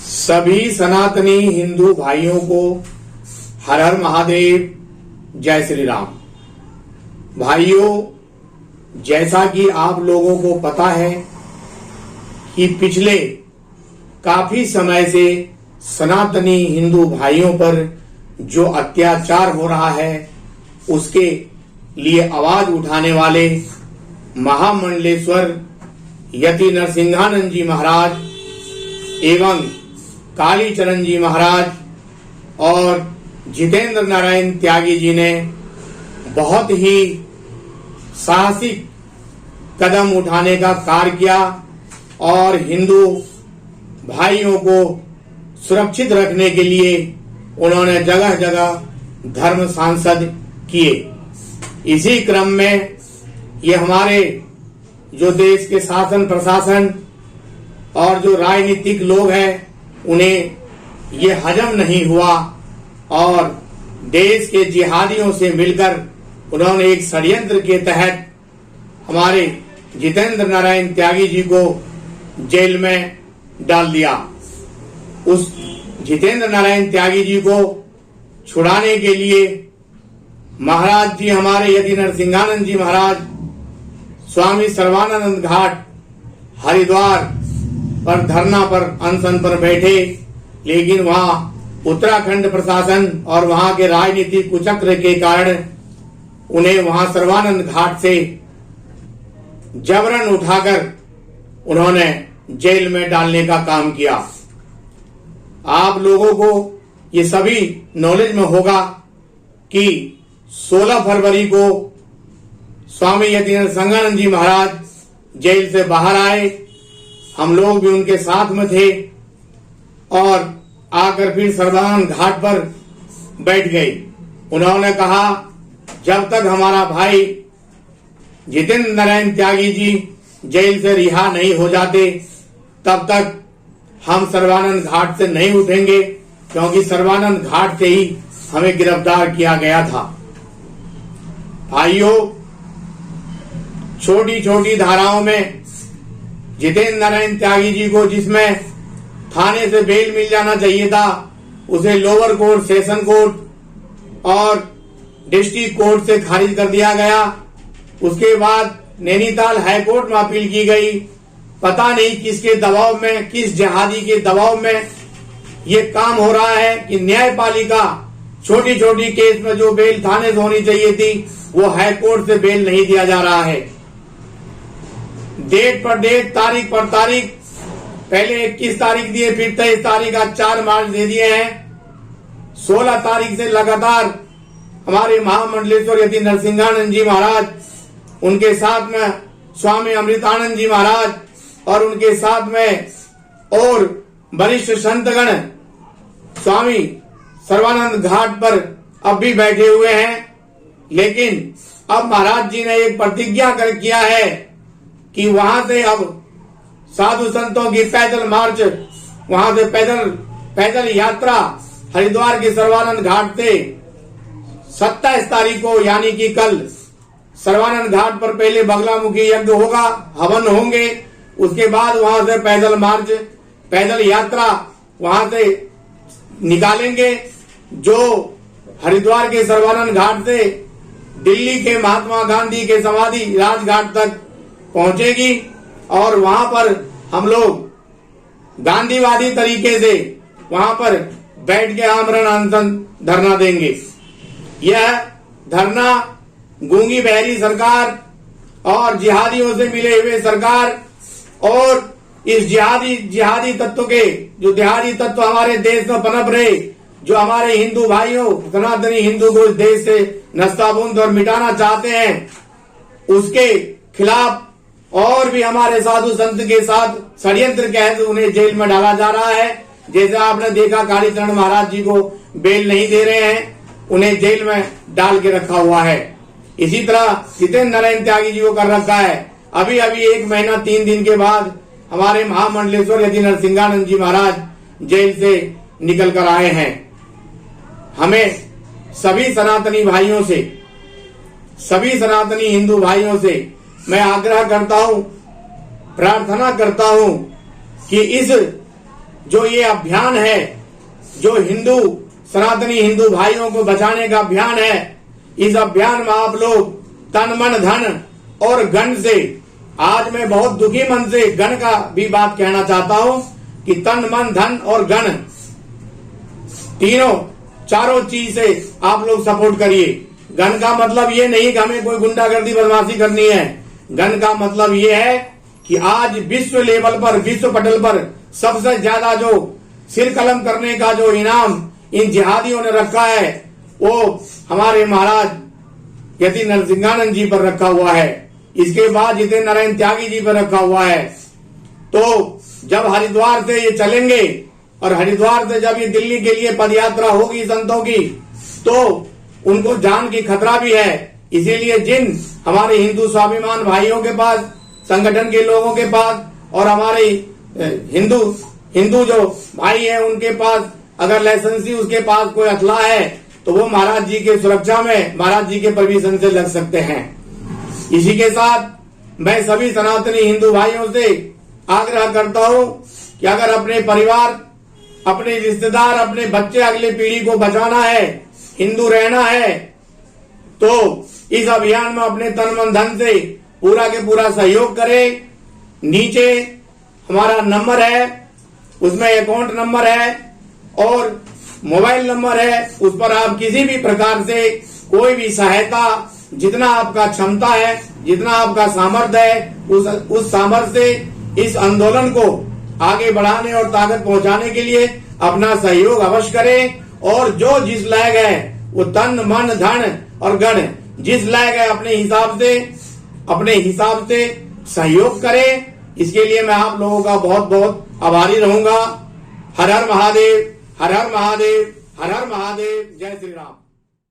सभी सनातनी हिंदू भाइयों को हर हर महादेव, जय श्री राम। भाइयों, जैसा कि आप लोगों को पता है कि पिछले काफी समय से सनातनी हिंदू भाइयों पर जो अत्याचार हो रहा है उसके लिए आवाज उठाने वाले महामंडलेश्वर यति नरसिंहानंद जी महाराज एवं कालीचरण जी महाराज और जितेंद्र नारायण त्यागी जी ने बहुत ही साहसिक कदम उठाने का कार्य किया और हिंदू भाइयों को सुरक्षित रखने के लिए उन्होंने जगह जगह धर्म सांसद किए। इसी क्रम में ये हमारे जो देश के शासन प्रशासन और जो राजनीतिक लोग हैं उन्हें ये हजम नहीं हुआ और देश के जिहादियों से मिलकर उन्होंने एक षड्यंत्र के तहत हमारे जितेंद्र नारायण त्यागी जी को जेल में डाल दिया। उस जितेंद्र नारायण त्यागी जी को छुड़ाने के लिए महाराज जी हमारे यति नरसिंहानंद जी महाराज स्वामी सर्वानंद घाट हरिद्वार पर धरना पर अनशन पर बैठे, लेकिन वहां उत्तराखंड प्रशासन और वहां के राजनीतिक कुचक्र के कारण उन्हें वहां सर्वानंद घाट से जबरन उठाकर उन्होंने जेल में डालने का काम किया। आप लोगों को ये सभी नॉलेज में होगा कि 16 फरवरी को स्वामी यति नरसिंहानंद जी महाराज जेल से बाहर आए। हम लोग भी उनके साथ में थे और आकर फिर सर्वानंद घाट पर बैठ गए। उन्होंने कहा जब तक हमारा भाई जितेंद्र नारायण त्यागी जी जेल से रिहा नहीं हो जाते तब तक हम सर्वानंद घाट से नहीं उठेंगे, क्योंकि सर्वानंद घाट से ही हमें गिरफ्तार किया गया था। भाइयों, छोटी छोटी धाराओं में जितेंद्र नारायण त्यागी जी को जिसमें थाने से बेल मिल जाना चाहिए था उसे लोअर कोर्ट, सेशन कोर्ट और डिस्ट्रिक्ट कोर्ट से खारिज कर दिया गया। उसके बाद नैनीताल हाई कोर्ट में अपील की गई। पता नहीं किसके दबाव में, किस जिहादी के दबाव में ये काम हो रहा है कि न्यायपालिका छोटी छोटी केस में जो बेल थाने से होनी चाहिए थी वो हाई कोर्ट से बेल नहीं दिया जा रहा है। डेट पर डेट, तारीख पर तारीख, पहले 21 तारीख दिए, फिर 23 तारीख, आज 4 मार्च दे दिए हैं। 16 तारीख से लगातार हमारे महामंडलेश्वर यति नरसिंहानंद जी महाराज, उनके साथ में स्वामी अमृतानंद जी महाराज और उनके साथ में और वरिष्ठ संतगण स्वामी सर्वानंद घाट पर अब भी बैठे हुए हैं। लेकिन अब महाराज जी ने एक प्रतिज्ञा किया है कि वहां से अब साधु संतों की पैदल मार्च, वहां से पैदल यात्रा हरिद्वार के सर्वानंद घाट से 27 तारीख को यानी कि कल सर्वानंद घाट पर पहले बगलामुखी यज्ञ होगा, हवन होंगे। उसके बाद वहां से पैदल मार्च, पैदल यात्रा वहां से निकालेंगे जो हरिद्वार के सर्वानंद घाट से दिल्ली के महात्मा गांधी के समाधि राजघाट तक पहुंचेगी और वहां पर हम लोग गांधीवादी तरीके से वहां पर बैठ के आमरण अनशन धरना देंगे। यह धरना गूंगी बहरी सरकार और जिहादियों से मिले हुए सरकार और इस जिहादी तत्व के जो जिहादी तत्व हमारे देश में पनप रहे, जो हमारे हिंदू भाइयों सनातनी हिंदू को इस देश से नस्ताबूंद और मिटाना चाहते हैं, उसके खिलाफ और भी हमारे साधु संत के साथ षड्यंत्र के तहत उन्हें जेल में डाला जा रहा है। जैसे आपने देखा कालीचरण महाराज जी को बेल नहीं दे रहे हैं, उन्हें जेल में डाल के रखा हुआ है। इसी तरह जितेंद्र नारायण त्यागी जी को कर रखा है। अभी 1 महीना 3 दिन के बाद हमारे महामंडलेश्वर यति नरसिंहानंद जी महाराज जेल से निकल कर आए हैं। हमें सभी सनातनी भाइयों से, सभी सनातनी हिंदू भाइयों से मैं आग्रह करता हूं, प्रार्थना करता हूं कि इस जो ये अभियान है, जो हिंदू सनातनी हिंदू भाइयों को बचाने का अभियान है, इस अभियान में आप लोग तन मन धन और गण से, आज मैं बहुत दुखी मन से गण का भी बात कहना चाहता हूं कि तन मन धन और गण तीनों चारों चीज से आप लोग सपोर्ट करिए। गण का मतलब ये नहीं कि हमें कोई गुंडागर्दी बदमाशी करनी है। गण का मतलब ये है कि आज विश्व लेवल पर, विश्व पटल पर सबसे ज्यादा जो सिर कलम करने का जो इनाम इन जिहादियों ने रखा है, वो हमारे महाराज यति नरसिंहानंद जी पर रखा हुआ है। इसके बाद जितेंद्र नारायण त्यागी जी पर रखा हुआ है। तो जब हरिद्वार से ये चलेंगे और हरिद्वार से जब ये दिल्ली के लिए पदयात्रा होगी संतों की, तो उनको जान की खतरा भी है। इसीलिए जिन हमारे हिंदू स्वाभिमान भाइयों के पास, संगठन के लोगों के पास और हमारे हिंदू जो भाई है उनके पास अगर लाइसेंसी उसके पास कोई हथला है, तो वो महाराज जी के सुरक्षा में, महाराज जी के परमिशन से लग सकते हैं। इसी के साथ मैं सभी सनातनी हिंदू भाइयों से आग्रह करता हूं कि अगर अपने परिवार, अपने रिश्तेदार, अपने बच्चे, अगली पीढ़ी को बचाना है, हिंदू रहना है, तो इस अभियान में अपने तन मन धन से पूरा के पूरा सहयोग करें। नीचे हमारा नंबर है, उसमें अकाउंट नंबर है और मोबाइल नंबर है। उस पर आप किसी भी प्रकार से कोई भी सहायता, जितना आपका क्षमता है, जितना आपका सामर्थ्य है, उस सामर्थ्य से इस आंदोलन को आगे बढ़ाने और ताकत पहुंचाने के लिए अपना सहयोग अवश्य करें। और जो जिस लायक है वो तन मन धन और गण जिस लायक है अपने हिसाब से सहयोग करें। इसके लिए मैं आप लोगों का बहुत बहुत आभारी रहूंगा। हर हर महादेव, हर हर महादेव, हर हर महादेव। जय श्री राम।